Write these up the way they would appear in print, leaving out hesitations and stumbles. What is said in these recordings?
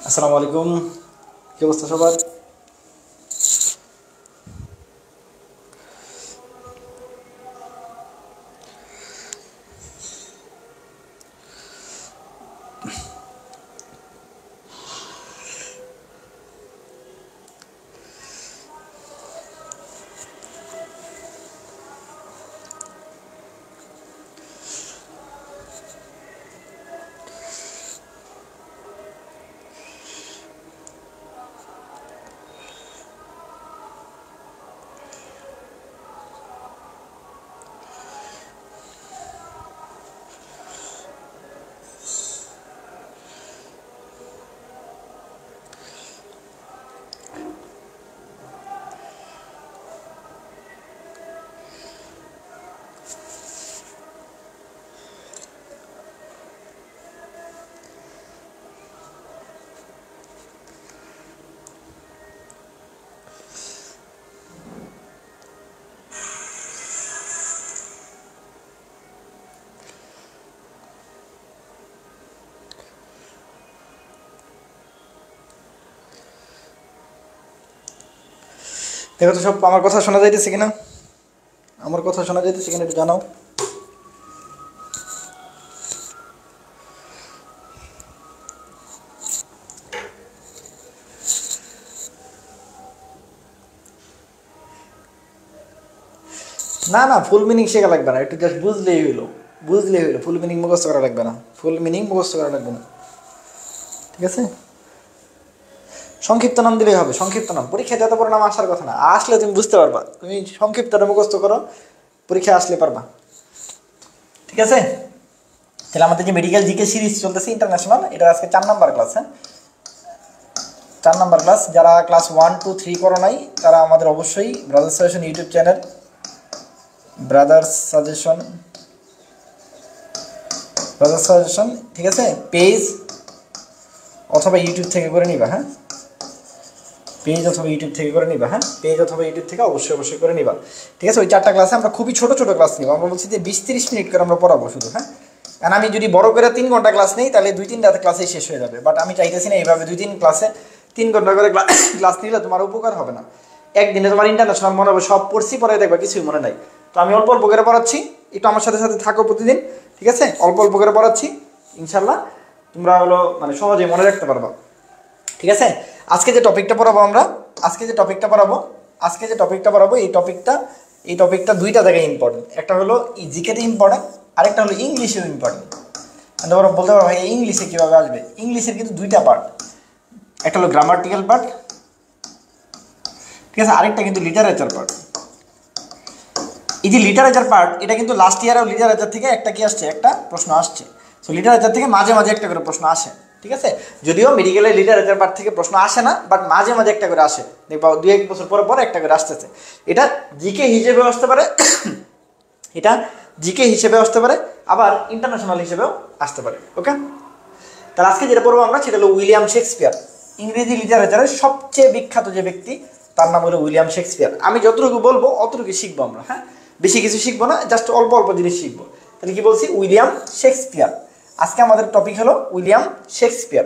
আসসালামু আলাইকুম, কি অবস্থা সবার? দেখো তো সব আমার কথা শোনা যাইতেছে কিনা? আমার কথা শোনা যাইতেছে কিনা একটু জানাও। না না, ফুল মিনিং শেখা লাগবে না, একটু জাস্ট বুঝলেই হইলো। বুঝলেই হইলো, ফুল মিনিং মুখস্থ করা লাগবে না। ফুল মিনিং মুখস্থ করা লাগবে না, ঠিক আছে? সংক্ষিপ্ত নাম দিলেই হবে। সংক্ষিপ্ত নাম পরীক্ষায় এত বড় নাম আসার কথা না, আসলে তুমি বুঝতে পারবা। তুমি সংক্ষিপ্তটা মুখস্থ করো, পরীক্ষায় আসলে পারবা, ঠিক আছে? তাহলে আমাদের যে মেডিকেল জিকে সিরিজ চলতেছে ইন্টারন্যাশনাল, এটা আজকে 4 নাম্বার ক্লাস। হ্যাঁ, 4 নাম্বার ক্লাস। যারা ক্লাস 1, 2, 3 করো নাই তারা আমাদের অবশ্যই brothers suggestion YouTube channel, brothers suggestion, ঠিক আছে, পেজ অথবা ইউটিউব থেকে করে নিবা। হ্যাঁ, পেজ অথবা ইউটিউব থেকে করে নিবা। হ্যাঁ, পেজ অথবা ইউটিউব থেকে অবশ্যই করে নিবা, ঠিক আছে? ওই 4টা ক্লাসে আমরা খুবই ছোট ছোট ক্লাস নিব। আমরা বলছি যে 20-30 মিনিট করে আমরা পড়াবো শুধু। হ্যাঁ, কারণ আমি যদি বড় করে 3 ঘন্টা ক্লাস নেই তাহলে 2-3 ক্লাসেই শেষ হয়ে যাবে। বাট আমি চাইতেছি না এইভাবে 2-3 ক্লাসে 3 ঘন্টা করে ক্লাস নিলে তোমার উপকার হবে না। একদিনে তোমার ইন্টারন্যাশনাল মনে হবে সব পড়ছি, পরে দেখবা কিছুই মনে নাই। তো আমি অল্প অল্প করে পড়াচ্ছি, একটু আমার সাথে সাথে থাকো প্রতিদিন, ঠিক আছে? অল্প অল্প করে পড়াচ্ছি, ইনশাল্লাহ তোমরা হলো মানে সহজেই মনে রাখতে পারবা, ঠিক আছে? আজকে যে টপিকটা পড়াবো আমরা, আজকে যে টপিকটা পড়াবো এই টপিকটা 2টা জায়গায় ইম্পর্টেন্ট। একটা হলো জিকেতে ইম্পর্টেন্ট, আরেকটা হলো ইংলিশেও ইম্পর্টেন্ট। তোমরা বলতে পারো ভাই ইংলিশে কীভাবে আসবে? ইংলিশের কিন্তু 2টা পার্ট, একটা হলো গ্রামাটিক্যাল পার্ট, ঠিক আছে, আরেকটা কিন্তু লিটারেচার পার্ট। এই যে লিটারেচার পার্ট, এটা কিন্তু লাস্ট ইয়ারেও লিটারেচার থেকে একটা কি আসছে, একটা প্রশ্ন আসছে। সো লিটারেচার থেকে মাঝে মাঝে একটা করে প্রশ্ন আসে, ঠিক আছে? যদিও মেডিকেলের লিটারেচার পার্ট থেকে প্রশ্ন আসে না, বাট মাঝে মাঝে একটা করে আসে। দেখবা 2-1 বছর পরে পরে একটা করে আসতেছে। এটা জিকে হিসেবেও আসতে পারে, এটা জিকে হিসেবে আসতে পারে, আবার ইন্টারন্যাশনাল হিসেবেও আসতে পারে। ওকে, তাহলে আজকে যেটা পড়বো আমরা সেটা হলো উইলিয়াম শেক্সপিয়ার। ইংরেজি লিটারেচারের সবচেয়ে বিখ্যাত যে ব্যক্তি, তার নাম হলো উইলিয়াম শেক্সপিয়ার। আমি যতটুকু বলবো অতটুকু শিখবো আমরা। হ্যাঁ, বেশি কিছু শিখবো না, জাস্ট অল্প অল্প জিনিস শিখবো। তাহলে কি বলছি? William Shakespeare. আজকে আমাদের টপিক হলো উইলিয়াম শেক্সপিয়ার।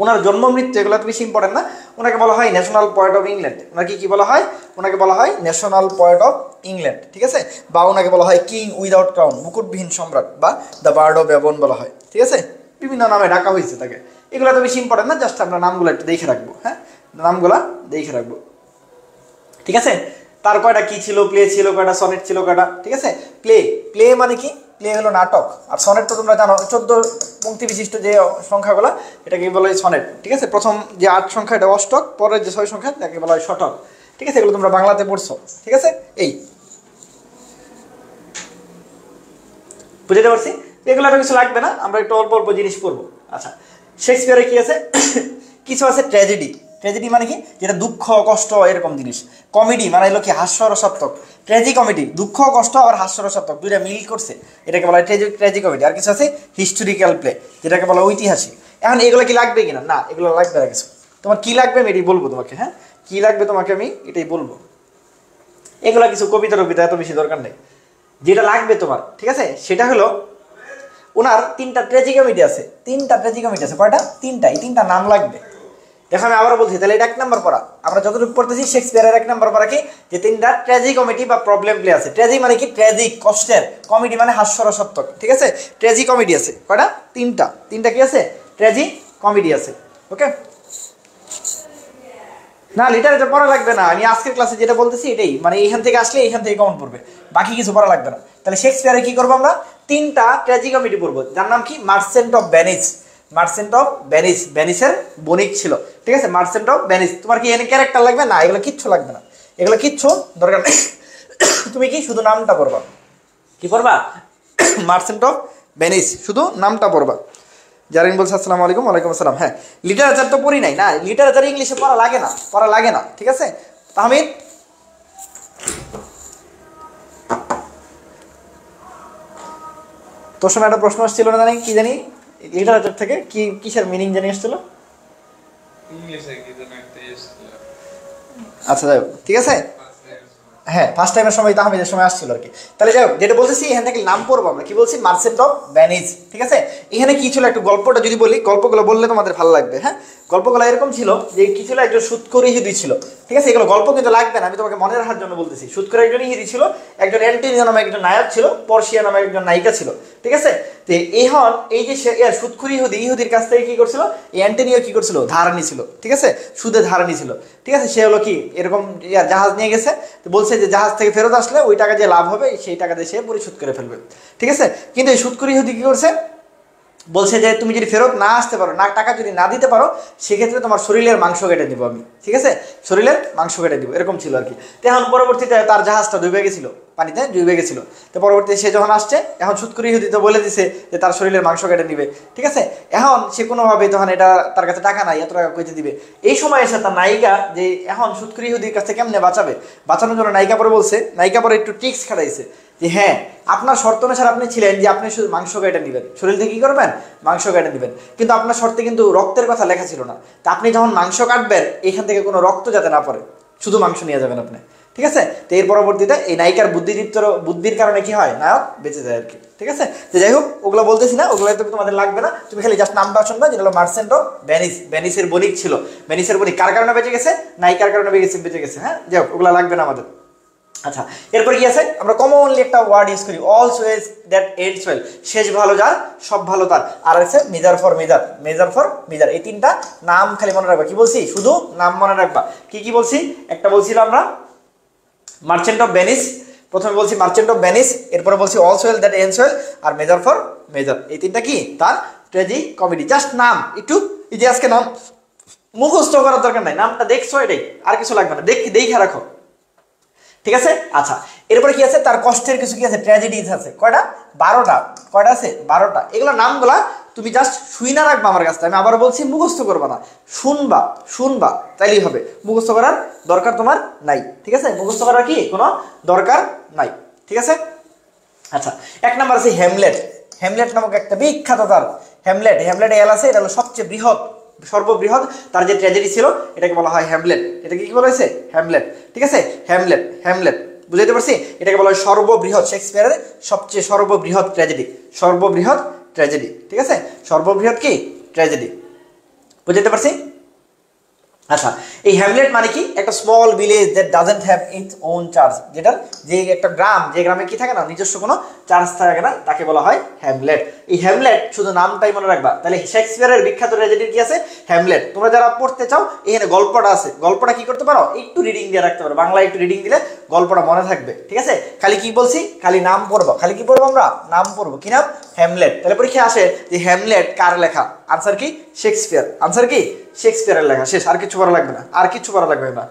ওনার জন্ম মৃত্যু এগুলো তো বেশি ইম্পর্টেন্ট না। ওনাকে বলা হয় ন্যাশনাল পোয়েট অফ ইংল্যান্ড। ওনাকে কি বলা হয়? ওনাকে বলা হয় ন্যাশনাল পোয়েট অফ ইংল্যান্ড, ঠিক আছে? বা ওনাকে বলা হয় কিং উইদাউট ক্রাউন, মুকুটবিহীন সম্রাট, বা দ্য বার্ড অফ অ্যাভন বলা হয়, ঠিক আছে? বিভিন্ন নামে ডাকা হয়েছে তাকে। এগুলো তো বেশি ইম্পর্টেন্ট না, জাস্ট আমরা নামগুলো একটু দেখে রাখবো। হ্যাঁ, নামগুলা দেখে রাখবো, ঠিক আছে? তার কয়টা কি ছিল, প্লে ছিল কয়টা, সনেট ছিল কয়টা, ঠিক আছে? প্লে মানে কি? প্লে হলো নাটক। আর সনেট তো তোমরা জানো 14 পংক্তি বিশিষ্ট যে সংখ্যাগুলো, এটাকে বলা হয় সনেট, ঠিক আছে? প্রথম যে 8 সংখ্যা এটা অষ্টক, পরের যে 6 সংখ্যা তাকে বলা হয় শতক, ঠিক আছে? এগুলো তোমরা বাংলাতে পড়ছো, ঠিক আছে? এই বুঝতে পারছি। এগুলো তো কিছু লাগবে না, আমরা একটু অল্প অল্প জিনিস পড়বো। আচ্ছা, শেক্সপিয়ারে কি আছে? কিছু আছে ট্র্যাজেডি। ট্র্যাজেডি মানে কি? যেটা দুঃখ কষ্ট এরকম জিনিস। কমেডি মানে হলো কি হাস্যরসাত্মক। ট্র্যাজি কমেডি, দুঃখ কষ্ট আর হাস্যরসাত্মক দুইটা মিল করছে, এটাকে বলা হয় ট্র্যাজি কমেডি। আর কিছু আছে হিস্টোরিক্যাল প্লে, যেটাকে বলা ঐতিহাসিক। এখন এগুলো কি লাগবে কিনা? না, এগুলো লাগবে না কিছু। তোমার কি লাগবে আমি এটাই বলবো তোমাকে। হ্যাঁ, কি লাগবে তোমাকে আমি এটাই বলবো। এগুলো কিছু কবিতা টবিতা এত বেশি দরকার নেই। যেটা লাগবে তোমার, ঠিক আছে, সেটা হলো ওনার 3টা ট্র্যাজিকমেডি আছে, 3টা ট্র্যাজিকমেডি আছে, কয়টা? 3টা। এই 3টা নাম লাগবে। দেখো আমি আবারও বলছি, তাহলে এটা 1 নম্বর পড়া। আমরা যতটুকু পড়তেছি শেক্সপিয়ারের 1 নম্বর পড়া কি, যে 3টা ট্র্যাজিকমেডি বা প্রবলেম প্লে আছে। ট্র্যাজি মানে কি? ট্র্যাজিক, কষ্টের, কমেডি মানে হাস্যরসাত্মক, ঠিক আছে? ট্র্যাজিকমেডি আছে কয়টা? 3টা। 3টা কি আছে? ট্র্যাজিকমেডি আছে। ওকে, না লিটারেচার পড়া লাগবে না, আমি আজকের ক্লাসে যেটা বলতেছি এটাই, মানে এইখান থেকে আসলে এইখান থেকে কমন পড়বে, বাকি কিছু পড়া লাগবে না। তাহলে শেক্সপিয়ারে কি করবো আমরা? 3টা ট্র্যাজিকমেডি পড়বো, যার নাম কি? Merchant of Venice. Merchant of Venice, ভেনিসের বণিক ছিল, ঠিক আছে? Merchant of Venice. তোমার কি এনে ক্যারেক্টার লাগবে? না, এগুলো কিচ্ছু লাগবে না, এগুলো কিচ্ছু দরকার নেই। তুমি কি শুধু নামটা পড়বা? কি পড়বা? মার্চেন্ট অফ ভেনিস, শুধু নামটা পড়বা। জারিন বলছে আসসালামু আলাইকুম। ওয়ালাইকুম আসসালাম। হ্যাঁ, লিটারেচার তো পড়ি নাই, না লিটারেচার ইংলিশে পড়া লাগে না, পড়া লাগে না, ঠিক আছে? তাহমিদ, তোর সময় একটা প্রশ্ন আসছিল না জানি, কি জানি লিটারেচার থেকে কি কিসের মিনিং জানি আসছিল? আচ্ছা যাই হোক, ঠিক আছে। হ্যাঁ, ফার্স্ট টাইমের সময় তাহমিদের সময় আসছিল আর কি। তাহলে যাই হোক, যেটা বলতেছি এখান থেকে নাম পড়বো আমরা, কি বলছি? মার্চেন্ট অফ ভেনিস, ঠিক আছে? এখানে কি ছিল একটু গল্পটা যদি বলি, গল্পগুলো বললে তোমাদের ভালো লাগবে। হ্যাঁ, গল্পগুলো এরকম ছিল যে কি ছিল, একজন সুৎখোর ইহুদি ছিল, ঠিক আছে? এগুলো গল্প কিন্তু লাগবে না, আমি তোমাকে মনে রাখার জন্য বলতেছি। সুৎখোর একজন ইহুদি ছিল, একজন অ্যান্টোনিও নামে একজন নায়ক ছিল, পর্সিয়া নামে একজন নায়িকা ছিল, ঠিক আছে? তো এখন এই যে সুৎখোর ইহুদি, ইহুদির কাছ থেকে কি করছিল, এই অ্যান্টোনিও কি করছিল? ধার নিছিল, ঠিক আছে? সুদে ধার নিছিল, ঠিক আছে? সে হলো কি এরকম জাহাজ নিয়ে গেছে, তো বলছে যে জাহাজ থেকে ফেরত আসলে ওই টাকা যে লাভ হবে সেই টাকা দিয়ে সে পরিশোধ করে ফেলবে, ঠিক আছে? কিন্তু এই সুৎখোর ইহুদি কি করছে? বলছে যে তুমি যদি ফেরত না আসতে পারো, না টাকা যদি না দিতে পারো, সেক্ষেত্রে তোমার শরীরের মাংস কেটে দিব আমি, ঠিক আছে? শরীরের মাংস কেটে দিব, এরকম ছিল আর কি। তো এখন পরবর্তীতে তার জাহাজটা ডুবে গেছিল, পানিতে ডুবে গেছিল। তো পরবর্তীতে সে যখন আসছে, এখন সুৎখোর ইহুদি তো বলে দিছে যে তার শরীরের মাংস কেটে দিবে, ঠিক আছে? এখন সে কোনোভাবে তখন এটা, তার কাছে টাকা নাই, এত টাকা কইতে দিবে। এই সময় এসে তার নায়িকা, যে এখন সুৎখোর ইহুদির কাছে কেমনে বাঁচাবে, বাঁচানোর জন্য নায়িকা পরে বলছে, নায়িকা পরে একটু ট্রিক্স খাটাইছে যে হ্যাঁ, আপনার শর্ত অনুসারে আপনি ছিলেন যে আপনি শুধু মাংস কেটে নেবেন, শরীর থেকে কী করবেন? মাংস কেটে নেবেন, কিন্তু আপনার শর্তে কিন্তু রক্তের কথা লেখা ছিল না। তা আপনি যখন মাংস কাটবেন, এখান থেকে কোনো রক্ত যাতে না পড়ে, শুধু মাংস নিয়ে যাবেন আপনি, ঠিক আছে? তো এর পরবর্তীতে এই নায়িকার বুদ্ধির কারণে কি হয়, নায়ক বেঁচে যায় আর কি, ঠিক আছে? তো যাই হোক, ওগুলো বলতেছি না, ওগুলো তো তোমাদের লাগবে না, তুমি খালি জাস্ট নামটা শুনবা, যেটা হলো মার্চেন্ট অফ ভেনিস। ভেনিসের বণিক ছিল, ভেনিসের বণিক কার কারণে বেঁচে গেছে? নায়িকার কারণে বেঁচে গেছে। হ্যাঁ, যাই হোক, ওগুলো লাগবে না আমাদের। আচ্ছা, এরপর কি আছে? আমরা কমনলি একটা ওয়ার্ড ইউজ করি, অলওয়েজ দ্যাট এন্ডস ওয়েল, শেষ ভালো যার, সব ভালো তার। আর আছে measure for measure, measure for measure. এই 3টা নাম খালি মনে রাখবা। কি বলছি? শুধু নাম মনে রাখবা। কি কি বলছি? একটা বলছিলাম আমরা মার্চেন্ট অফ ভেনিস, প্রথমে বলছি মার্চেন্ট অফ ভেনিস, এরপরে বলছি অলওয়েজ দ্যাট এন্ডস ওয়েল, আর মেজার ফর মেজার। এই 3টা কি? তার ট্র্যাজিকমেডি। জাস্ট নাম একটু, এই যে আজকে নাম মুখস্থ করার দরকার নাই, নামটা দেখছো এটাই, আর কিছু লাগবে না, দেখে রাখো, ঠিক আছে? আচ্ছা, এরপরে কি আছে? তার কষ্টের কিছু কি আছে? ট্র্যাজেডিজ আছে। কয়টা? 12টা। কয়টা আছে? 12টা। এগুলো নামগুলা তুমি জাস্ট শুই না রাখবা আমার কাছে, আমি আবার বলছি মুখস্থ করবা না, শুনবা তাইলেই হবে, মুখস্থ করার দরকার তোমার নাই, ঠিক আছে? মুখস্থ করার কি কোনো দরকার নাই, ঠিক আছে? আচ্ছা, 1 নম্বর আছে হ্যামলেট। হ্যামলেট নামক একটা বিখ্যাত তার হ্যামলেট। হ্যামলেট এল আছে, এটা হলো সবচেয়ে সর্ববৃহৎ তার যে ট্র্যাজেডি ছিল, এটাকে বলা হয় হ্যামলেট। এটাকে কি বলা হয়েছে? হ্যামলেট, ঠিক আছে? হ্যামলেট বুঝাইতে পারছি? এটাকে বলা হয় সর্ববৃহৎ, শেক্সপিয়ারের সবচেয়ে সর্ববৃহৎ ট্র্যাজেডি, ঠিক আছে? সর্ববৃহৎ কি? ট্র্যাজেডি, বুঝাইতে পারছি? আচ্ছা, এই হ্যামলেট মানে কি? একটা small village that doesn't have its own church, যেটা যে একটা গ্রাম, যে গ্রামে কি থাকে না, নিজস্ব কোনো চার্চ থাকে না, তাকে বলা হয় হ্যামলেট। এই হ্যামলেট শুধু নামটাই মনে রাখবা। তাহলে শেক্সপিয়ারের বিখ্যাত ট্র্যাজেডি কি আছে? হ্যামলেট। তোমরা যারা পড়তে চাও, এখানে গল্পটা আছে, গল্পটা কি করতে পারো? একটু রিডিং দিয়ে রাখতে পারো, বাংলায় একটু রিডিং দিলে গল্পটা মনে থাকবে, ঠিক আছে? খালি কি বলছি? খালি নাম পড়বো। খালি কি পড়বো আমরা? নাম পড়বো। কি নাম? হ্যামলেট। তাহলে পরীক্ষা আসে যে হ্যামলেট কার লেখা? আনসার কি? শেক্সপিয়ার। আনসার কি? শেক্সপিয়ারের লেখা। শেষ, আর কিছু পড়া লাগবে না, আর কিছু পড়া লাগবে না,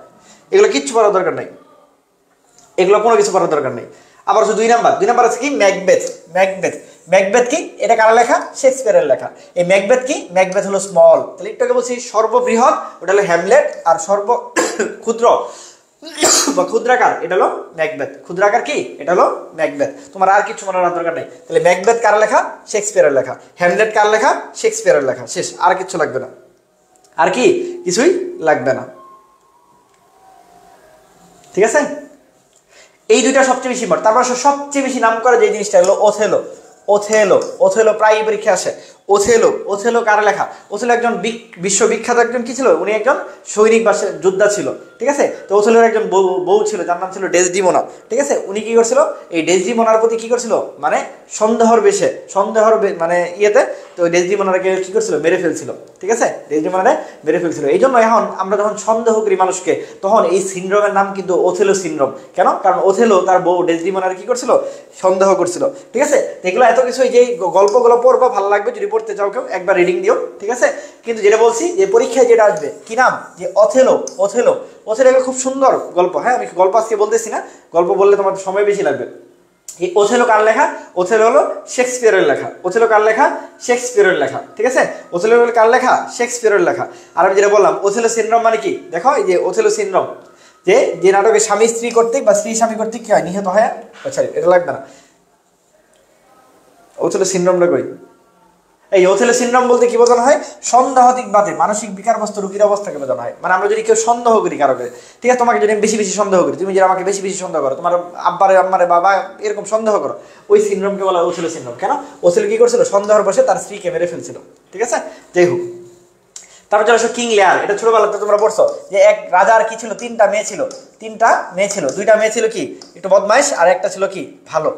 এগুলো কিচ্ছু পড়ার দরকার নেই, এগুলো কোনো কিছু পড়ার দরকার নেই। আবার হচ্ছে 2 নাম্বার আছে কি? ম্যাকবেথ কি? এটা কার লেখা? শেক্সপিয়ারের লেখা। এই ম্যাকবেথ কি? ম্যাকবেথ হলো স্মল। তাহলে একটু বলছি সর্ববৃহৎ, ওটা হলো হ্যামলেট, আর ক্ষুদ্র বা ক্ষুদ্রাকার, এটা হলো ম্যাকবেথ। ক্ষুদ্রাকার কি? এটা হলো ম্যাকবেথ। তোমার আর কিছু মনে রাখার দরকার নেই। তাহলে ম্যাকবেথ কার লেখা? শেক্সপিয়ারের লেখা। হ্যামলেট কার লেখা? শেক্সপিয়ারের লেখা। শেষ, আর কিছু লাগবে না, আর কি কিছুই লাগবে না, ঠিক আছে? এই দুইটা সবচেয়ে বেশি তারপর সবচেয়ে বেশি নাম করে যে জিনিসটা হলো ওথেলো। ওথেলো, ওথেলো প্রায়ই পরীক্ষা আসে। ওথেলো, ওথেলো কার লেখা? ওথেলো একজন বিশ্ববিখ্যাত একজন কি ছিল, উনি একজন সৈনিক বা যোদ্ধা ছিল, ঠিক আছে। তো ওথেলোর একজন বউ ছিল, যার নাম ছিল ডেসডিমোনা, ঠিক আছে। উনি কি করছিল, এই ডেসডিমোনার প্রতি কি করছিল, মানে সন্দেহর মানে ইয়েতে, তো ওই ডেসডিমোনাকে কি করছিল, মেরে ফেলছিল, ঠিক আছে। ডেসডিমোনারে মেরে ফেলছিল। এই জন্য এখন আমরা যখন সন্দেহ করি মানুষকে, তখন এই সিনড্রোমের নাম কিন্তু ওথেলো সিনড্রোম। কেন? কারণ ওথেলো তার বউ ডেসডিমোনার কি করছিল, সন্দেহ করছিল, ঠিক আছে। এগুলো এত কিছু, যে গল্পগুলো পড়বো, ভালো লাগবে যদি পড়তে চাও কেউ, একবার রিডিং দিও, ঠিক আছে। কিন্তু যেটা বলছি, যে পরীক্ষায় যেটা আসবে কি নাম, যে ওথেলো। ওথেলো, ওথেলো খুব সুন্দর গল্প, হ্যাঁ। আমি গল্প আজকে বলতেছি না, গল্প বললে তোমার সময় বেশি লাগবে। এই ওথেলো কার লেখা? ওথেলো হলো শেক্সপিয়ারের লেখা। ওথেলো কার লেখা? শেক্সপিয়ারের লেখা, ঠিক আছে। ওথেলো কার লেখা? শেক্সপিয়ারের লেখা। আর আমি যেটা বললাম, ওথেলো সিনড্রোম মানে কি, দেখো এই যে ওথেলো সিনড্রোম, যে নাটকে স্বামী স্ত্রী কর্তৃক বা স্ত্রী স্বামী কর্তৃক কি হয়, নিহত হয়। আচ্ছা, এটা লাগবে না। ওথেলো সিনড্রোমটা কই? এই ওথেলো সিনড্রোম বলতে কি বোঝানো হয়? সন্দেহাতীত বাদে মানসিক বিকারগ্রস্ত রোগীর অবস্থাকে বোঝানো হয়। মানে আমরা যদি কেউ সন্দেহ করি কারোকে, ঠিক আছে, তোমাকে যদি আমি বেশি বেশি সন্দেহ করি, তুমি যদি আমাকে বেশি বেশি সন্দেহ করো, তোমার আব্বারে আম্মারে বাবা এরকম সন্দেহ করো, ওই সিনড্রোমকে বলা হয় ওথেলো সিনড্রোম। কেন? ওথেলো কি করছিল, সন্দেহের বসে তার স্ত্রীকে মেরে ফেলছিল, ঠিক আছে। যাই হোক, তারপর চলে আসো কিং লিয়ার। এটা ছোটবেলাতে তোমরা পড়ছো, যে এক রাজার কি ছিল, তিনটা মেয়ে ছিল। দুইটা মেয়ে ছিল কি একটু বদমাইশ, আর একটা ছিল কি ভালো,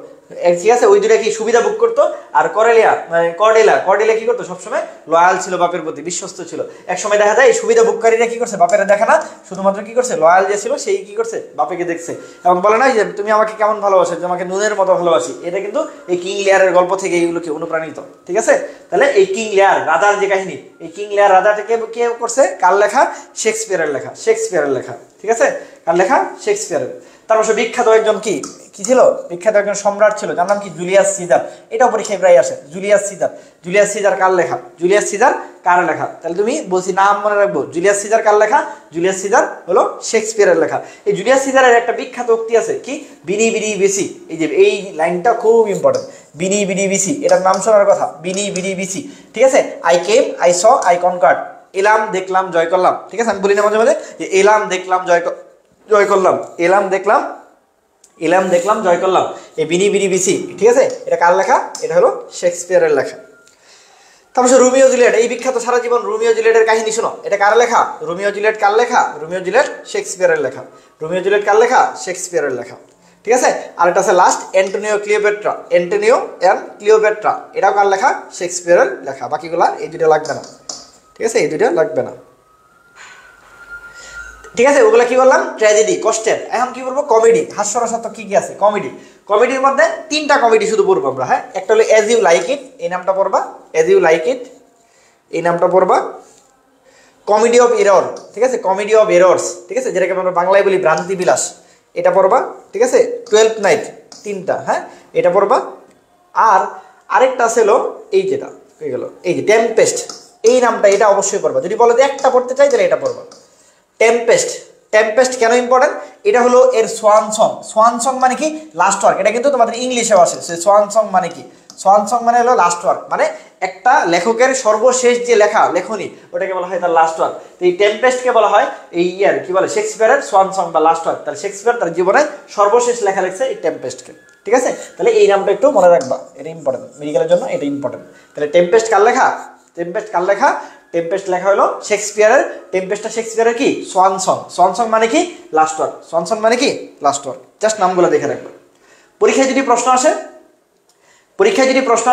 ঠিক আছে। ওই দুইটা কি সুবিধা ভোগ করতো। আর কর্ডেলিয়া কি করতো, সবসময় লয়াল ছিল বাপের প্রতি, বিশ্বস্ত ছিল। এক সময় দেখা যায় এই সুবিধা ভোগকারীরা কি করছে, বাপেরা দেখে না, শুধুমাত্র কি করছে, লয়াল যে ছিল সেই কি করছে, বাপেকে দেখছে, এবং বলে না যে তুমি আমাকে কেমন ভালোবাসো, তোমাকে নুনের মতো ভালোবাসি। এটা কিন্তু এই কিং লিয়ারের গল্প থেকে এইগুলোকে অনুপ্রাণিত, ঠিক আছে। তাহলে এই কিং লিয়ার রাজার যে কাহিনী, এই কিং লিয়ার রাজাটাকে কে করছে, কার লেখা? শেক্সপিয়ারের লেখা, ঠিক আছে। কার লেখা? শেক্সপিয়ারের। তারপর সে বিখ্যাত একজন কি ছিল, বিখ্যাত একজন সম্রাট ছিল, যার নাম কি জুলিয়াস সিজার। এটাও পরীক্ষায় প্রায় আসে, জুলিয়াস সিজার কার লেখা? জুলিয়াস সিজার কার লেখা? তাহলে তুমি বলছি নাম মনে রাখবো, জুলিয়াস সিজার কার লেখা? জুলিয়াস সিজার হলো শেক্সপিয়ারের লেখা। এই জুলিয়াস সিজারের একটা বিখ্যাত উক্তি আছে, কি বিনি বিনি বিসি। এই যে এই লাইনটা খুব ইম্পর্টেন্ট, বিনি বিনি বিসি, এটার নাম শোনার কথা, বিনি বিনি বিসি, ঠিক আছে। I came, I saw, I conquered. এলাম, দেখলাম, জয় করলাম, ঠিক আছে। আমি বলি না মাঝে মাঝে যে এলাম, দেখলাম, জয় করলাম, এলাম, দেখলাম, জয় করলাম, এই বিনি বিনি বিসি, ঠিক আছে। এটা কার লেখা? এটা হলো শেক্সপিয়ারের লেখা। তারপর রোমিও জুলিয়েট, এই বিখ্যাত সারা জীবন রোমিও জুলিয়েটের কাহিনী শোনো, এটা কার লেখা? রোমিও জুলিয়েট কার লেখা? রোমিও জুলিয়েট শেক্সপিয়ারের লেখা। রোমিও জুলিয়েট কার লেখা? শেক্সপিয়ারের লেখা, ঠিক আছে। আর এটা আছে লাস্ট, অ্যান্টোনিও অ্যান্ড ক্লিওপেট্রা, এটাও কার লেখা? শেক্সপিয়ারের লেখা। বাকিগুলা এই দুটো লাগবে না, ঠিক আছে, এই দুটো লাগবে না, ঠিক আছে। ওগুলা কি বললাম? ট্র্যাজেডি, কষ্টের। এখন কি বলবো? কমেডি, হাস্যরসাত্মক কি কি আছে? কমেডির মধ্যে তিনটা কমেডি শুধু পড়বো আমরা, হ্যাঁ। একটা হলো অ্যাজ ইউ লাইক ইট, এই নামটা পড়বা, অ্যাজ ইউ লাইক ইট এই নামটা পড়বা। কমেডি অফ এরর, ঠিক আছে, কমেডি অফ এরর্স, ঠিক আছে, যেটাকে আমরা বাংলায় বলি ভ্রান্তি বিলাস, এটা পড়বা, ঠিক আছে। 12th নাইট, তিনটা, হ্যাঁ, এটা পড়বা। আর আরেকটা আছে হলো এই যেটা হয়ে গেল, এই যে টেম্পেস্ট, এই নামটা, এটা অবশ্যই পড়বা। যদি বলো যে একটা পড়তে চাই, তাহলে এটা পড়বা। টেম্পেস্ট কেন ইম্পর্টেন্ট? এটা হলো এর সোয়ান সং মানে কি? Last work. এটা কিন্তু তোমাদের ইংলিশেও আসে, সে সোয়ান সং মানে কি? সোয়ান সং মানে হলো লাস্ট ওয়ার্ক, মানে একটা লেখকের সর্বশেষ যে লেখনী, ওটাকে বলা হয় তার লাস্ট ওয়ার্ক। তো এই টেম্পেস্টকে বলা হয় এই কি বলে, শেক্সপিয়ারের সোয়ান সং বা লাস্ট ওয়ার্ক। তাহলে শেক্সপিয়ার তার জীবনে সর্বশেষ লেখা লিখছে এই টেম্পেস্টকে, ঠিক আছে। তাহলে এই নামটা একটু মনে রাখবা, এটা ইম্পর্টেন্ট, মেডিকেলের জন্য এটা ইম্পর্টেন্ট। তাহলে টেম্পেস্ট কার লেখা? টেম্পেস্ট লেখা হলো শেক্সপিয়ারের। টেম্পেস্টটা শেক্সপিয়ারের কি? সোয়ান সং মানে কি? Last work. মানে কি? Last work. জাস্ট নামগুলো দেখে রাখবে। পরীক্ষায় যদি প্রশ্ন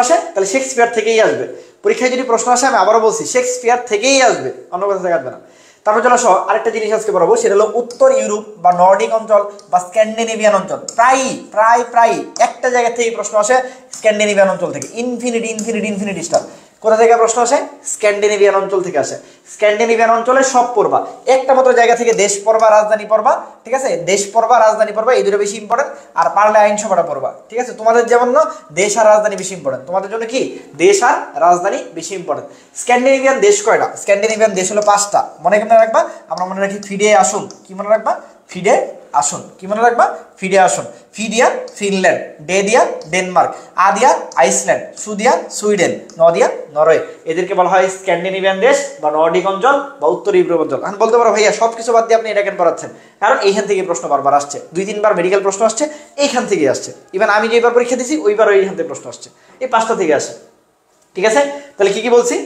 আসে তাহলে শেক্সপিয়ার থেকেই আসবে। পরীক্ষায় যদি প্রশ্ন আসে, আমি আবারও বলছি, শেক্সপিয়ার থেকেই আসবে, অন্য কথা থেকে আসবে না। তারপর চলে আসো আরেকটা জিনিস আজকে বলবো, সেটা হলো উত্তর ইউরোপ বা নর্ডিক অঞ্চল বা স্ক্যান্ডিনেভিয়ান অঞ্চল। প্রায় একটা জায়গা থেকে প্রশ্ন আসে, স্ক্যান্ডিনেভিয়ান অঞ্চল থেকে। ইনফিনিটি স্টার কোথা থেকে প্রশ্ন আসে? স্ক্যান্ডিনেভিয়ান অঞ্চল থেকে আসে। স্ক্যান্ডিনেভিয়ান অঞ্চলে সব পড়বা, একটা মাত্র জায়গা থেকে দেশ পড়বা, রাজধানী পড়বা, ঠিক আছে। দেশ পড়বা, রাজধানী পড়বা, এই দুটো বেশি ইম্পর্টেন্ট। আর পারলে আইনসভাটা পড়বা, ঠিক আছে। তোমাদের যেমন না দেশ আর রাজধানী বেশি ইম্পর্টেন্ট, তোমাদের জন্য কি দেশ আর রাজধানী বেশি ইম্পর্টেন্ট। স্ক্যান্ডিনেভিয়ান দেশ কয়টা? স্ক্যান্ডিনেভিয়ান দেশ হলো 5টা। মনে রাখবা, আমরা মনে রাখি ফিডে আসুন, কি মনে রাখবা? ফিডে আসুন। কি মনে রাখবা? ফিডে আসুন। ফি দিয়া ফিনল্যান্ড, ডে দিয়া ডেনমার্ক, আ দিয়া আইসল্যান্ড, সু দিয়া সুইডেন, ন দিয়া নরওয়ে। এদেরকে বলা হয় স্ক্যান্ডিনেভিয়ান দেশ বা নর্ডিক অঞ্চল বা উত্তর ইউরোপ অঞ্চল। এখন বলতে পারো ভাইয়া সবকিছু বাদ দিয়ে আপনি এটা কেন পড়াচ্ছেন? কারণ এইখান থেকে প্রশ্ন বারবার আসছে, 2-3 বার মেডিকেল প্রশ্ন আসছে, এইখান থেকে আসছে। ইভেন আমি যেবার পরীক্ষা দিয়েছি ওইবারও এইখান থেকে প্রশ্ন আসছে, এই 5টা থেকে আসে। ঠিক আছে, তাহলে কি কি বলছি?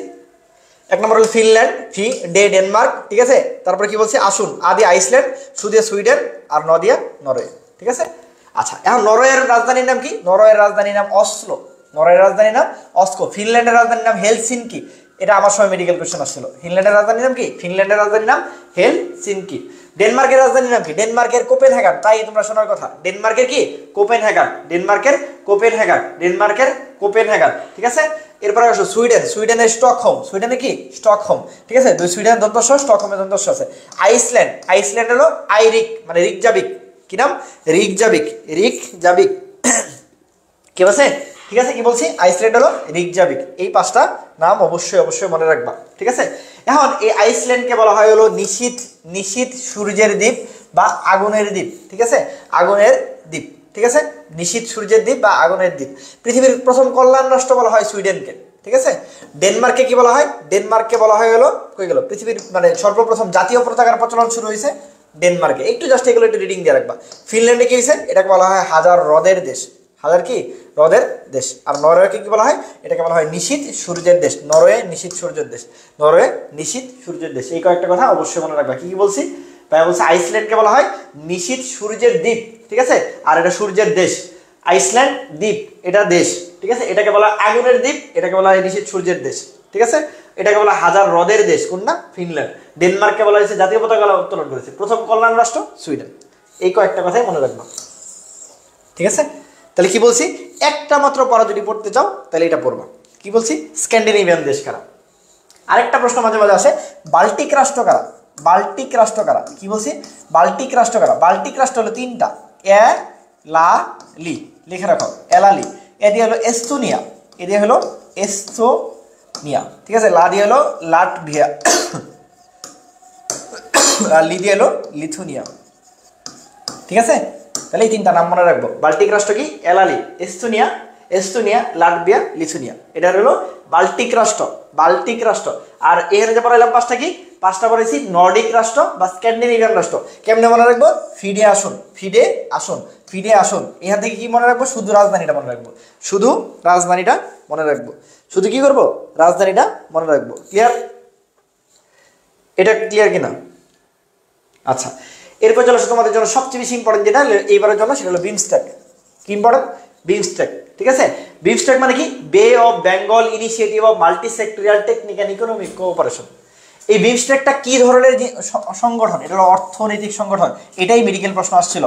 এক নম্বর হলো ফিনল্যান্ড, ফি ডে ডেনমার্ক, ঠিক আছে। তারপরে কি বলছি? আসুন, আ দিয়ে আইসল্যান্ড, সু দিয়ে সুইডেন, আর ন দিয়া নরওয়ে। ঠিক আছে। আচ্ছা, এখন নরওয়ের রাজধানীর নাম কি? নরওয়ের রাজধানীর নাম অসলো। নরওয়ের রাজধানীর নাম অস্কো। ফিনল্যান্ডের রাজধানীর নাম হেলসিনকি। এটা আমার সময় মেডিকেল কোশ্চেন আসছিল। ফিনল্যান্ডের রাজধানীর নাম কি? ফিনল্যান্ডের রাজধানীর নাম হেলসিনকি। ডেনমার্কের রাজধানীর নাম কি? ডেনমার্কের কোপেনহেগান। তাই তোমরা শোনার কথা, ডেনমার্কের কি? কোপেনহেগান। ডেনমার্কের কোপেনহেগান। ডেনমার্কের কোপেনহেগান। ঠিক আছে। এরপরে আসো সুইডেন, সুইডেনের স্টকহোম। সুইডেনে কি? স্টকহোম। ঠিক আছে, সুইডেনের দন্তস্ব, স্টকহোমের দন্তস্ব আছে। আইসল্যান্ড, আইসল্যান্ড হলো আইরিক মানে রিকজাবিক। কি নাম? রিকজাবিক। রিকজাবিক কি বলছে? ঠিক আছে, কি বলছি? আইসল্যান্ড হলো রিকজাবিক। এই 5টা নাম অবশ্যই অবশ্যই মনে রাখবা। ঠিক আছে। এখন এই আইসল্যান্ডকে বলা হয় হলো নিশীথ, নিশীথ সূর্যের দ্বীপ বা আগুনের দ্বীপ। ঠিক আছে, আগুনের দ্বীপ। ঠিক আছে, নিশীথ সূর্যের দ্বীপ বা আগুনের দ্বীপ। পৃথিবীর প্রথম কল্যাণ রাষ্ট্র বলা হয় সুইডেনকে। ঠিক আছে। ডেনমার্ককে কি বলা হয়? ডেনমার্ককে বলা হয় হলো কই গেল? পৃথিবীর মানে সর্বপ্রথম জাতীয় পতাকার প্রচলন শুরু হয়েছে ডেনমার্কে। একটু জাস্ট এগুলো একটু রিডিং দিয়ে রাখবা। ফিনল্যান্ডে কি হয়েছে? এটাকে বলা হয় হাজার হ্রদের দেশ। হাজার কি? হ্রদের দেশ। আর নরওয়েকে কি বলা হয়? এটাকে বলা হয় নিশীথ সূর্যের দেশ। নরওয়ে নিশীথ সূর্যের দেশ। নরওয়ে নিশীথ সূর্যের দেশ। এই কয়েকটা কথা অবশ্যই মনে রাখবা। কি কি বলছি? তাই বলছে আইসল্যান্ডকে বলা হয় নিশীথ সূর্যের দ্বীপ। ঠিক আছে, আর এটা সূর্যের দেশ। আইসল্যান্ড দ্বীপ, এটা দেশ। ঠিক আছে, এটাকে বলা আগুনের দ্বীপ, এটাকে বলা হয় নিশীথ সূর্যের দেশ। ঠিক আছে, এটাকে বলা হাজার হ্রদের দেশ। কোন না? ফিনল্যান্ড। ডেনমার্ককে বলা হয়েছে জাতীয় পতাকা উত্তোলন করেছে। প্রথম কল্যাণ রাষ্ট্র সুইডেন। এই কয়েকটা কথাই মনে রাখবা। ঠিক আছে, তাহলে কি বলছি? একটা মাত্র পড়া যদি পড়তে চাও তাহলে এটা পড়বা। কি বলছি? স্ক্যান্ডিনেভিয়ান দেশ কারা? আরেকটা প্রশ্ন মাঝে মাঝে আসে, বাল্টিক রাষ্ট্র কারা? বাল্টিক রাষ্ট্র কারা? কি বলছি? বাল্টিক রাষ্ট্র কারা? বাল্টিক রাষ্ট্র হলো 3টা। এ লা লি, লিখে রাখো, এলালি। এ দিয়ে হলো এস্তোনিয়া, এ দিয়ে হলো এস্তোনিয়া। ঠিক আছে, লা দিয়ে হলো লাটভিয়া, আর লি দিয়ে হলো লিথুনিয়া। ঠিক আছে, তাহলে এই 3টা নাম মনে রাখবো। বাল্টিক রাষ্ট্র কি? এলালি, এস্তোনিয়া, এস্তোনিয়া, লাটভিয়া, লিথুনিয়া। এটা হলো বাল্টিক রাষ্ট্র। বাল্টিক রাষ্ট্র। আর এর যে পড়াইলাম 5টা কি? 5টা পড়েছি নর্ডিক রাষ্ট্র বা স্ক্যান্ডিনেভিয়ান রাষ্ট্র। কেমনে মনে রাখবো? ফিডে আসুন, ফিডে আসুন, ফিডে আসুন। এখান থেকে কি মনে রাখবো? শুধু রাজধানীটা মনে রাখবো। শুধু রাজধানীটা মনে রাখবো। শুধু কি করবো? রাজধানীটা মনে রাখবো। ক্লিয়ার? এটা ক্লিয়ার কিনা? আচ্ছা, এরপর চলে আসো তোমাদের জন্য সবচেয়ে বেশি ইম্পর্টেন্ট যেটা এইবারের জন্য, সেটা হলো বিমস্টেক। কি ইম্পর্টেন্ট? বিমস্টেক। ঠিক আছে, বিমস্টেক মানে কি? Bay of Bengal initiative of multi sectoral technical and economic cooperation. এই বিমস্টেকটা কি ধরনের সংগঠন? এটা হলো অর্থনৈতিক সংগঠন। এটাই মেডিকেল প্রশ্ন আসছিল।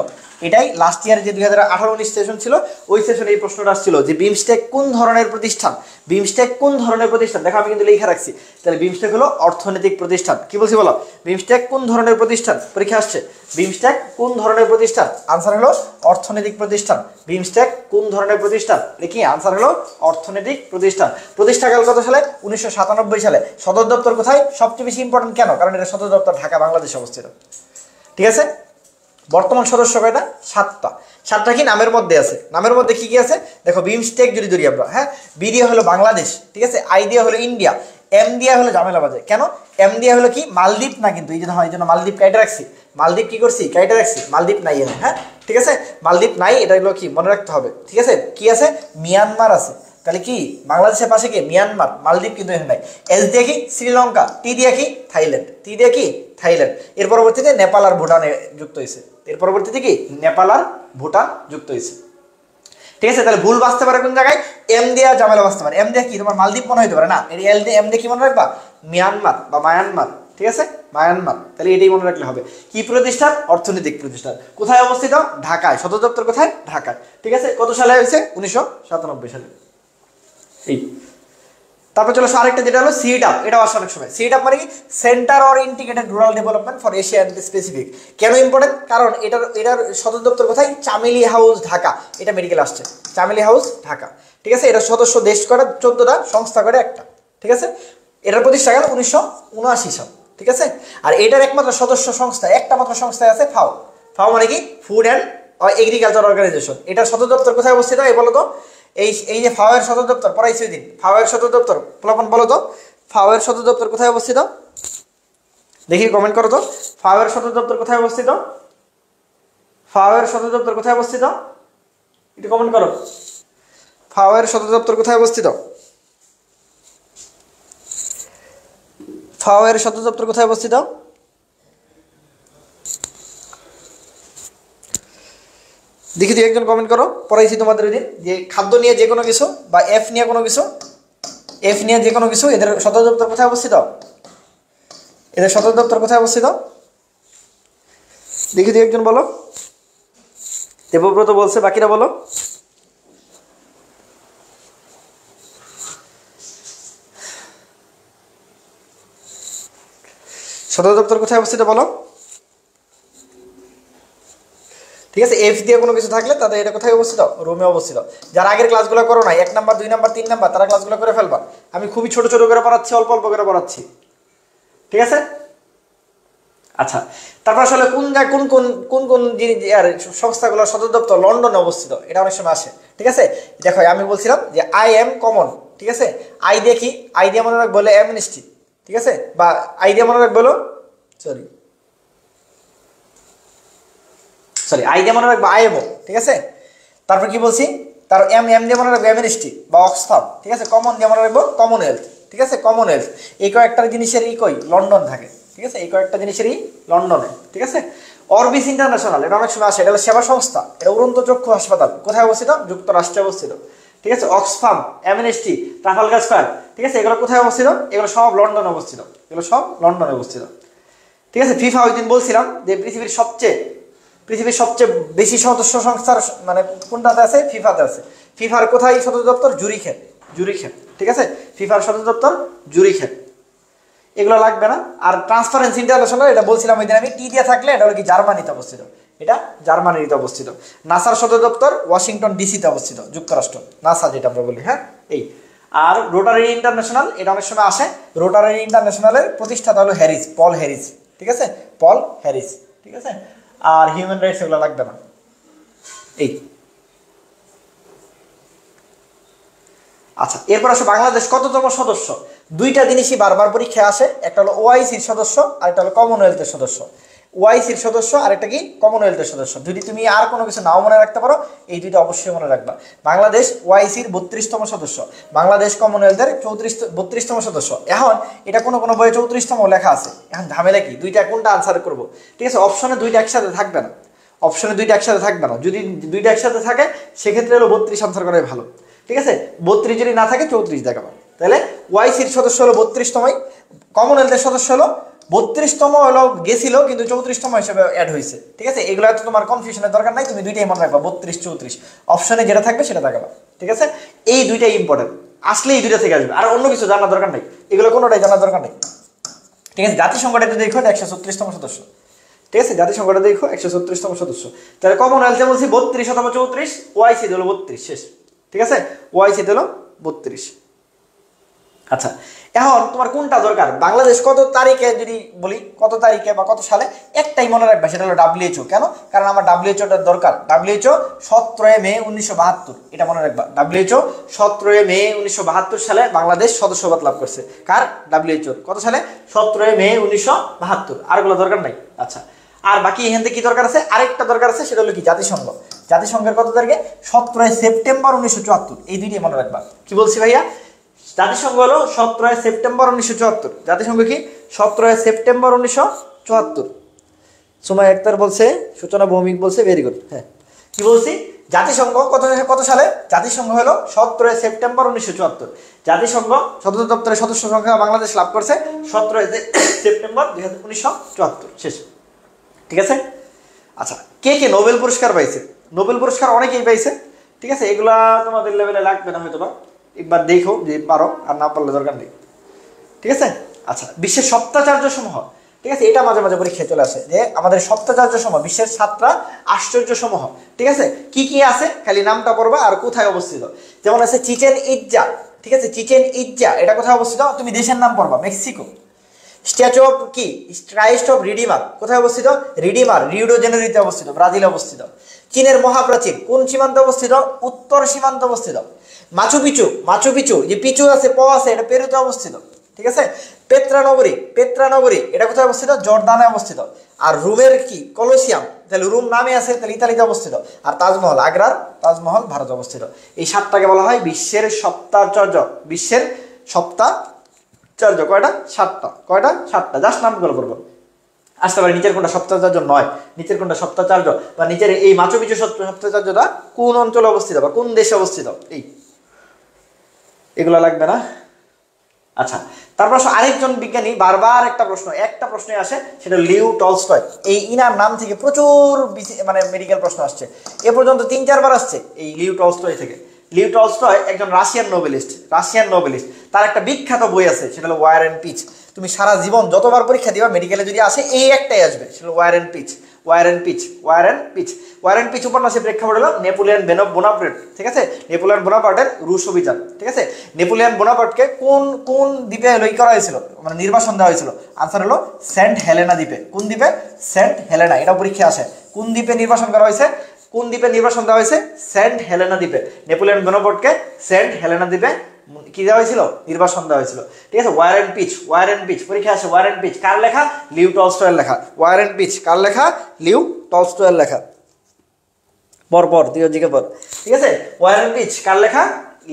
এটাই লাস্ট ইয়ার যে 2018-19 সেশন ছিল, ওই সেশনে এই প্রশ্নটা আসছিল যে বিমস্টেক কোন ধরনের প্রতিষ্ঠান? বিমস্টেক কোন ধরনের প্রতিষ্ঠান? দেখো আমি কিন্তু লিখে রাখছি। তাহলে বিমস্টেক হলো অর্থনৈতিক প্রতিষ্ঠান। কি বলছি বলো? বিমস্টেক কোন ধরনের প্রতিষ্ঠান? পরীক্ষা আসছে। বিমস্টেক কোন ধরনের প্রতিষ্ঠান? আনসার হলো অর্থনৈতিক প্রতিষ্ঠান। বিমস্টেক কোন ধরনের প্রতিষ্ঠান? দেখি আনসার হলো অর্থনৈতিক প্রতিষ্ঠান। প্রতিষ্ঠাকাল কত সালে? 1997 সালে। সদর দপ্তর কোথায়? সবচেয়ে বেশি ইম্পর্টেন্ট কেন? কারণ এটা সদর দপ্তর ঢাকা, বাংলাদেশে অবস্থিত। ঠিক আছে, বর্তমান সদস্য কয়টা? 7টা। 7টা কি নামের মধ্যে আছে? নামের মধ্যে কি কি আছে দেখো। বিমস্টেক যদি ধরি আমরা, হ্যাঁ, বি দিয়ে হলো বাংলাদেশ। ঠিক আছে, আই দিয়ে হলো ইন্ডিয়া, এম দিয়ে হলো ঝামেলা বাজে। কেন? এম দিয়ে হলো কি? মালদ্বীপ না, কিন্তু এই জন্য হয়, এই জন্য মালদ্বীপ কাইটে রাখছি। মালদ্বীপ কি করছি? কাইটে রাখছি। মালদ্বীপ নাই এনে, হ্যাঁ, ঠিক আছে, মালদ্বীপ নাই। এটা হলো কি মনে রাখতে হবে। ঠিক আছে, কি আছে? মিয়ানমার আছে। তাহলে কি বাংলাদেশের পাশে কি? মিয়ানমার। মালদ্বীপ কিন্তু এখানে নাই। এস দিয়ে কি? শ্রীলঙ্কা। টি দিয়ে কি? থাইল্যান্ড। টি দিয়ে কি? থাইল্যান্ড। এর পরবর্তীতে নেপাল আর ভুটানে যুক্ত হয়েছে। এর পরবর্তীতে কি? নেপাল আর ভুটান যুক্ত হয়েছে। ঠিক আছে, তাহলে ভুল বাঁচতে পারে কোন জায়গায়? এম দিয়ে ঝামেলা বাঁচতে পারে। এম দিয়ে কি? তোমার মালদ্বীপ মনে হইতে পারে না, এল দিয়ে এম দিয়ে কি মনে রাখবা? মিয়ানমার বা মায়ানমার। ঠিক আছে, মায়ানমার। তাহলে এটাই মনে রাখলে হবে। কি প্রতিষ্ঠান? অর্থনৈতিক প্রতিষ্ঠান। কোথায় অবস্থিত? ঢাকায়। সদর দপ্তর কোথায়? ঢাকায়। ঠিক আছে, কত সালে হয়েছে? 1997 সালে। এই তারপর চলো আরেকটা যেটা হলো সিডাপ। এটাও আসে অনেক সময়। সিডাপ মানে কি? Centre or integrated rural development for Asia and specific. কেন ইম্পর্টেন্ট? কারণ এটার সদর দপ্তর কোথায়? চামেলি হাউস, ঢাকা। এটা মেডিকেল আসছে, চামেলি হাউস, ঢাকা। ঠিক আছে, এটা সদস্য দেশ করে 14টা, সংস্থা করে একটা। ঠিক আছে, এটার প্রতিষ্ঠাকাল 1979 সাল। ঠিক আছে, আর এটার একমাত্র সদস্য সংস্থা, একটা মাত্র সংস্থায় আছে ফাও। ফাও মানে কি ফুড অ্যান্ড এগ্রিকালচার অর্গানাইজেশন। এটার সদর দপ্তর কোথায় অবস্থিত এই বলো তো? এই যে ফাও এর সদর দপ্তর পড়াইছি ওই দিন, ফাও এর সদর দপ্তর পোলাপন বলো তো, ফাও এর সদর দপ্তর কোথায় অবস্থিত? দেখি কমেন্ট করো তো, ফাও এর সদর দপ্তর কোথায় অবস্থিত? ফাও এর সদর দপ্তর কোথায় অবস্থিত? একটু কমেন্ট করো, ফাও এর সদর দপ্তর কোথায় অবস্থিত? ফাও এর সদর দপ্তর কোথায় অবস্থিত? দেখি তুই একজন কমেন্ট করো, পড়াইছি তোমাদের ওই দিন যে খাদ্য নিয়ে যে কোনো কিছু বা এফ নিয়ে কোনো কিছু, এফ নিয়ে যে কোনো কিছু এদের সদর দপ্তর কোথায় অবস্থিত? এদের সদর দপ্তর কোথায় অবস্থিত? দেখি তুই একজন বলো। দেবব্রত বলছে, বাকিরা বলো। সদর দপ্তর কোথায় অবস্থিত বলো? ঠিক আছে, এফ দিয়ে কোনো কিছু থাকলে তাদের এটা কোথায় অবস্থিত? রোমে অবস্থিত। যারা আগের ক্লাসগুলো করো না 1 নাম্বার 2 নাম্বার 3 নাম্বার তারা ক্লাসগুলো করে ফেলবা। আমি খুবই ছোট ছোট করে পড়াচ্ছি, অল্প অল্প করে পড়াচ্ছি, ঠিক আছে? আচ্ছা, তারপর আসলে কোন সংস্থাগুলোর সদর দপ্তর লন্ডনে অবস্থিত, এটা অনেক সময় আসে, ঠিক আছে? দেখো আমি বলছিলাম যে আই এম কমন, ঠিক আছে? আই দিয়ে কি, আই দিয়ে মনে রাখ বলে অ্যামনেস্টি, ঠিক আছে? বা আই দিয়ে মনে রাখ বলো সরি আই দিয়ে মনে রাখবো আইএমও, ঠিক আছে? তারপর কি বলছি, তার এম দিয়ে মনে রাখবো অ্যামনেস্টি বা অক্সফাম, ঠিক আছে? কমন দিয়ে মনে রাখবো কমনওয়েলথ, ঠিক আছে? কমনওয়েলথ এই কয়েকটা জিনিসের কই লন্ডন থাকে, ঠিক আছে? এই কয়েকটা জিনিসেরই লন্ডনে, ঠিক আছে? অরবিস ইন্টারন্যাশনাল এটা অনেক সময় আসে, এটা হলো সেবা সংস্থা, এটা উড়ন্ত চক্ষু হাসপাতাল, কোথায় অবস্থিত? যুক্তরাষ্ট্রে অবস্থিত, ঠিক আছে? অক্সফাম, অ্যামনেস্টি, ট্রাফালগার স্কয়ার, ঠিক আছে? এগুলো কোথায় অবস্থিত? এগুলো সব লন্ডনে অবস্থিত, এগুলো সব লন্ডনে অবস্থিত, ঠিক আছে? ফিফা ওই দিন বলছিলাম যে পৃথিবীর সবচেয়ে বেশি সদস্য সংস্থার মানে কোনটাতে আছে? ফিফাতে আছে। ফিফার কোথায় সদর দপ্তর? জুরিখে, ঠিক আছে? ফিফার সদর দপ্তর জুরিখে। এগুলো লাগবে না। আর ট্রান্সপারেন্সি ইন্টারন্যাশনাল এটা বলছিলাম ওই দিন আমি, টি দিয়ে থাকলে এটা হলো কি জার্মানিতে অবস্থিত, এটা জার্মানিতে অবস্থিত। নাসার সদর দপ্তর ওয়াশিংটন ডিসিতে অবস্থিত, যুক্তরাষ্ট্র, নাসা যেটা আমরা বলি, হ্যাঁ এই। আর রোটারি ইন্টারন্যাশনাল এটা অনেক সময় আসে, রোটারি ইন্টারন্যাশনালের প্রতিষ্ঠাতা হলো হ্যারিস, পল হ্যারিস, ঠিক আছে? পল হ্যারিস, ঠিক আছে? আর হিউম্যান রাইটস এগুলো লাগবে না। এই আচ্ছা, এরপর আসো বাংলাদেশ কততম সদস্য? দুইটা জিনিসই বারবার পরীক্ষায় আসে, একটা হলো ওআইসির সদস্য আর একটা হলো কমনওয়েলথের সদস্য। ওআইসির সদস্য আর একটা কি কমনওয়েলথের সদস্য। যদি তুমি আর কোনো কিছু নাও মনে রাখতে পারো, এই দুইটা অবশ্যই মনে রাখবা। বাংলাদেশ ওআইসির 32তম সদস্য, বাংলাদেশ কমনওয়েলথের 32তম সদস্য। এখন এটা কোনো কোনো বইয়ে 34তম লেখা আছে, এখন ঝামেলা কি, দুইটা কোনটা আনসার করবো? ঠিক আছে, অপশনে দুইটা একসাথে থাকবে না, অপশনে দুইটা একসাথে থাকবে না। যদি দুইটা একসাথে থাকে সেক্ষেত্রে হলো 32 আনসার করাই ভালো, ঠিক আছে? 32 যদি না থাকে 34 দেখাবো। তাহলে ওআইসির সদস্য হলো 32তমই, কমনওয়েলথের সদস্য হলো 32তম হলো গেছিল কিন্তু 34তম হিসেবে অ্যাড হয়েছে, ঠিক আছে? এগুলো তো তোমার কনফিউশনের দরকার নাই, তুমি দুইটাই মনে রাখবা, 32 34 অপশনে যেটা থাকবে সেটা দেখাবা, ঠিক আছে? এই দুইটাই ইম্পর্টেন্ট, আসলে এই দুইটা থেকে আসবে, আর অন্য কিছু জানার দরকার নেই, এগুলো কোনোটাই জানার দরকার নেই, ঠিক আছে? জাতিসংঘটা দেখো 136তম সদস্য, ঠিক আছে? জাতিসংঘটা দেখো 136তম সদস্য। তাহলে কমনওয়েলথে বলছি 32 অথবা 34, ওআইসি হলো 32 শেষ, ঠিক আছে? ওআইসি হলো 32। আচ্ছা, এখন তোমার কোনটা দরকার? বাংলাদেশ কত তারিখে যদি বলি, কত তারিখে বা কত সালে, একটাই মনে রাখবে, সেটা হলো ডাব্লিউএইচও। কেন? কারণ আমার ডাব্লিউএইচওটা দরকার। ডাব্লিউএইচও 17 মে 1972, এটা মনে রাখবা। ডাব্লিউএইচও 17 মে 1972 সালে বাংলাদেশ সদস্যপদ লাভ করছে। কার? ডাব্লিউএইচও। কত সালে? 17 মে 1972। আরগুলো দরকার নাই। আচ্ছা, আর বাকি এখান থেকে কি দরকার আছে? আরেকটা দরকার আছে, সেটা হলো কি জাতিসংঘ। জাতিসংঘের কত তারিখে? 17 সেপ্টেম্বর 1974। এই দুইটাই মনে রাখবা। কি বলছি ভাইয়া? জাতিসংঘ হলো 17 সেপ্টেম্বর 1974। জাতিসংঘ কি? 17 সেপ্টেম্বর 1974। সুমাই আক্তার বলছে, সূচনা ভৌমিক বলছে, ভেরি গুড। হ্যাঁ, কি বলছি? জাতিসংঘ কত সালে? জাতিসংঘ হলো 17 সেপ্টেম্বর 1974। জাতিসংঘ সদর দপ্তরের সদস্য সংখ্যা বাংলাদেশ লাভ করছে 17 সেপ্টেম্বর 1974 শেষ, ঠিক আছে? আচ্ছা, কে কে নোবেল পুরস্কার পাইছে? নোবেল পুরস্কার অনেকেই পাইছে, ঠিক আছে? এগুলা তোমাদের লেভেলে লাগবে না হয়তো বা, একবার দেখো যে পারো, আর না পারলে দরকার নেই, ঠিক আছে? আচ্ছা, বিশ্বের সপ্তাচার্য সমূহ, ঠিক আছে? এটা মাঝে মাঝে পরীক্ষায় চলে আসে যে আমাদের সপ্তাচার্য সমূহ, বিশ্বের 7টা আশ্চর্য সমূহ, ঠিক আছে? কি কি আছে খালি নামটা পড়বা আর কোথায় অবস্থিত। যেমন আছে চিচেন ইৎজা, ঠিক আছে? চিচেন ইৎজা এটা কোথায় অবস্থিত? তুমি দেশের নাম পড়বা, মেক্সিকো। স্ট্যাচু অফ কি ক্রাইস্ট অফ রিডিমার কোথায় অবস্থিত? রিডিমার রিও ডি জেনেরিওতে অবস্থিত, ব্রাজিলে অবস্থিত। চীনের মহাপ্রাচীর কোন সীমান্তে অবস্থিত? উত্তর সীমান্তে অবস্থিত। মাচু পিচু, মাচু পিচু যে পিচু আছে প আছে এটা পেরুতে অবস্থিত, ঠিক আছে। পেত্রা নগরী, পেত্রা নগরী এটা কোথায় অবস্থিত? জর্দানে অবস্থিত। আর রোমের কি কলোসিয়াম, তাহলে রোম নামে আছে, তাহলে ইতালিতে অবস্থিত। আর তাজমহল, আগ্রার তাজমহল ভারতে অবস্থিত। এই সাতটাকে বলা হয় বিশ্বের সপ্তাচার্য। বিশ্বের সপ্তাচার্য কয়টা? সাতটা। কয়টা? সাতটা। জাস্ট নামগুলো করবো। আসতে পারে নিচের কোনটা সপ্তাচার্য নয়, নিচের কোনটা সপ্তাচার্য, বা নিচের এই মাচু পিচু সপ্তাচার্যটা কোন অঞ্চলে অবস্থিত বা কোন দেশে অবস্থিত, এগুলো লাগবে না। আচ্ছা, তারপর আরেকজন বিজ্ঞানী, বারবার একটা প্রশ্ন আসে, সেটা লিও টলস্টয়। এই ইনার নাম থেকে প্রচুর মানে মেডিকেল প্রশ্ন আসছে, এ পর্যন্ত 3-4 বার আসছে এই লিও টলস্টয় থেকে। লিও টলস্টয় একজন রাশিয়ান নোবেলিস্ট। তার একটা বিখ্যাত বই আছে, সেটা হলো ওয়ার অ্যান্ড পিচ। তুমি সারা জীবন যতবার পরীক্ষা দিবা মেডিকেলে যদি আসে এই একটাই আসবে, সেটা ওয়ার অ্যান্ড পিচ। উপন্যাসের প্রেক্ষাপট হলো নেপোলিয়ন বোনাপার্ট, ঠিক আছে। নেপোলিয়ন বোনাপার্টের রুশ অভিযান, ঠিক আছে। নেপোলিয়ন বোনাপার্টকে কোন দ্বীপে করা হয়েছিল, মানে নির্বাসন দেওয়া হয়েছিল? আনসার হলো সেন্ট হেলেনা দ্বীপে। কোন দ্বীপে? Saint Helena. এটা পরীক্ষা আসে। কোন দ্বীপে নির্বাসন করা হয়েছে? কোন দ্বীপে নির্বাসন দেওয়া হয়েছে? সেন্ট হেলেনা দ্বীপে। নেপোলিয়ন বোনাপার্টকে সেন্ট হেলেনা দ্বীপে কি দেওয়া হয়েছিল? নির্বাসন দেওয়া হয়েছিল, ঠিক আছে। ওয়ার অ্যান্ড পিচ পরীক্ষা আসে। ওয়ার অ্যান্ড পিচ কার লেখা? লিও টলস্টয়ের লেখা। ওয়ার অ্যান্ড পিচ কার লেখা? লিও টলস্টয়ের লেখা। পর দিকে পর, ঠিক আছে। ওয়ার অ্যান্ড পিচ কার লেখা?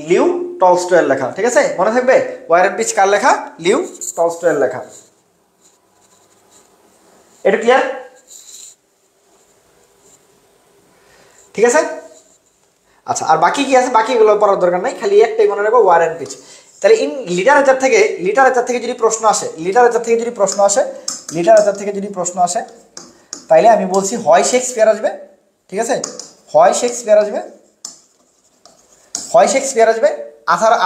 লিও টলস্টয়ের লেখা, ঠিক আছে, মনে থাকবে। ওয়ার অ্যান্ড পিচ কার লেখা? লিও টলস্টয়ের লেখা। এটা ক্লিয়ার? ঠিক আছে। আচ্ছা, আর বাকি কি আছে? বাকিগুলো পড়ার দরকার নাই, খালি একটাই মনে রাখবো, ওয়ার অ্যান্ড পিচ। তাহলে ইন লিটারেচার থেকে যদি প্রশ্ন আসে, তাইলে আমি বলছি হয় শেক্সপিয়ার আসবে, ঠিক আছে, হয় শেক্সপিয়ার আসবে,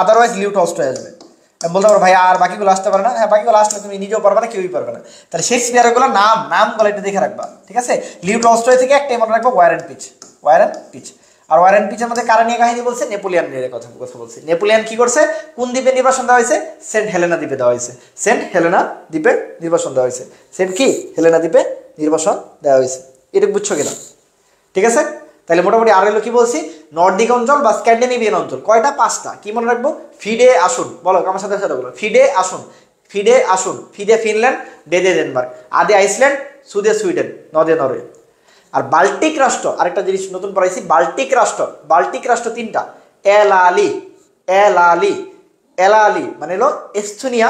আদারওয়াইজ লিও টলস্টয় আসবে। আমি বলতে পারবো ভাই আর বাকিগুলো আসতে পারে না। হ্যাঁ, বাকিগুলো আসলে তুমি নিজেও পারবে না, কেউই পারবে না। তাহলে শেক্সপিয়ারের গুলো নামগুলো একটু দেখে রাখবা, ঠিক আছে। লিও টলস্টয় থেকে একটাই মনে রাখবো, ওয়ার অ্যান্ড পিচ। আর ওয়ার অ্যান্ড পিচের মধ্যে কারা নিয়ে কাহিনী বলছে? নেপোলিয়ন নিয়ে কথা বলছে। নেপোলিয়ন কি করছে? কোন দ্বীপে নির্বাসন দেওয়া হয়েছে? সেন্ট হেলেনা দ্বীপে দেওয়া হয়েছে। সেন্ট হেলেনা দ্বীপে নির্বাসন দেওয়া হয়েছে। এটা বুঝছো কিনা? ঠিক আছে। তাহলে মোটামুটি আর হলো কি বলছি, নর্দিক অঞ্চল বা স্ক্যান্ডিনেভিয়ান অঞ্চল কয়টা? 5টা। কি মনে রাখবো? ফিডে আসুন, বলো আমার সাথে বলো। ফিডে আসুন। ফিডে ফিনল্যান্ড, ডেদে ডেনমার্ক, আদে আইসল্যান্ড, সুদে সুইডেন, নদে নরওয়ে। আর বাল্টিক রাষ্ট্র, আরেকটা জিনিস নতুন পড়াইছি, বাল্টিক রাষ্ট্র 3টা। এলালি মানে হলো এস্তোনিয়া,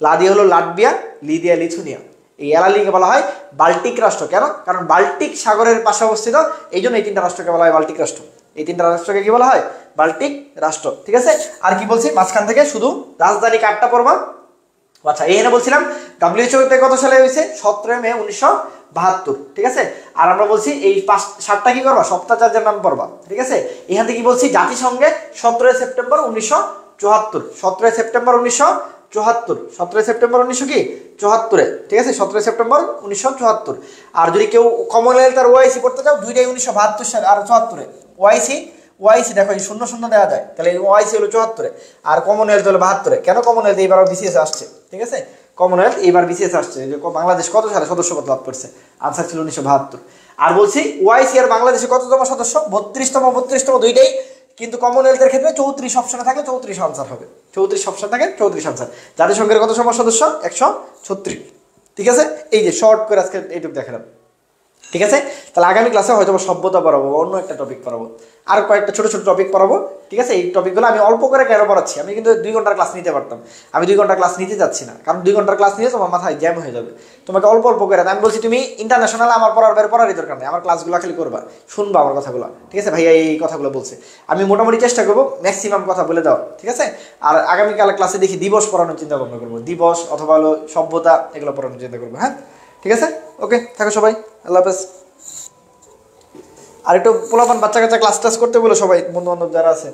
লাদি হলো লাটভিয়া, লিদিয়া লিথুনিয়া। এই এলালিকে বলা হয় বাল্টিক রাষ্ট্র। কেন? কারণ বাল্টিক সাগরের পাশে অবস্থিত, এই জন্য এই 3টা রাষ্ট্রকে বলা হয় বাল্টিক রাষ্ট্র। এই 3টা রাষ্ট্রকে কি বলা হয়? বাল্টিক রাষ্ট্র, ঠিক আছে। আর কি বলছি মাঝখান থেকে শুধু রাজধানী কার্ডটা পড়বা। আচ্ছা, এখানে বলছিলাম WHO কত সালে হয়েছে? 17 মে 1972, ঠিক আছে। আর আমরা বলছি এই 7টা কি করবা? সপ্তাচার্যের নাম পড়বা, ঠিক আছে। এখান থেকে কি বলছি? জাতিসংঘে 17 সেপ্টেম্বর 1974, 17 সেপ্টেম্বর 1974, ঠিক আছে, 17 সেপ্টেম্বর 1974। আর যদি কেউ কমনওয়েলথ আর ওআইসি পড়তে চাও, দুইটাই 1972 সালে আর 74-এ। ওআইসি দেখো এই 0 দেওয়া যায়, তাহলে ওআইসি হলো 74-এ আর কমনওয়েলথ হলো 72-এ। কেন? কমনওয়েলথ এইবার বিসিএস আসছে, ঠিক আছে। কমনওয়েলথ এইবার বিসিএস আসছে, যে বাংলাদেশ কত সালে সদস্যপদ লাভ করছে? আনসার ছিল 1972। আর বলছি ওআইসি আর বাংলাদেশে কততম সদস্য? 32তম দুইটাই, কিন্তু কমনওয়েলথের ক্ষেত্রে 34 অপশনে থাকে, 34 আনসার হবে। 34 অপশন থাকে, 34 আনসার। জাতিসংঘের কততম সদস্য? 136, ঠিক আছে। এই যে শর্ট করে আজকে এইটুকু দেখালাম, ঠিক আছে। তাহলে আগামী ক্লাসে হয়তো সভ্যতা পড়াবো, অন্য একটা টপিক পড়াবো, আর কয়েকটা ছোট টপিক পড়াবো, ঠিক আছে। এই টপিকগুলো আমি অল্প করে কেন পড়াচ্ছি? আমি কিন্তু 2 ঘন্টার ক্লাস নিতে পারতাম, আমি 2 ঘন্টার ক্লাস নিতে যাচ্ছি না, কারণ 2 ঘন্টার ক্লাস নিলে তোমার মাথায় জ্যাম হয়ে যাবে। তোমাকে অল্প করে আমি বলছি, তুমি ইন্টারন্যাশনাল আমার পড়ারই দরকার নেই, আমার ক্লাসগুলো খালি করবা, শুনবা আমার কথাগুলো, ঠিক আছে। ভাইয়া এই কথাগুলো বলছে, আমি মোটামুটি চেষ্টা করবো ম্যাক্সিমাম কথা বলে দাও, ঠিক আছে। আর আগামীকাল ক্লাসে দেখি দিবস পড়ানোর চিন্তা ভাবনা করবো, দিবস অথবা হলো সভ্যতা, এগুলো পড়ানোর চিন্তা করবো। হ্যাঁ, ঠিক আছে, ওকে, থাকো সবাই, আল্লাহ হাফেজ। আর একটু পোলাপান বাচ্চা কাচ্চা ক্লাস টাস করতে বলো সবাই, বন্ধু বান্ধব যারা আছে।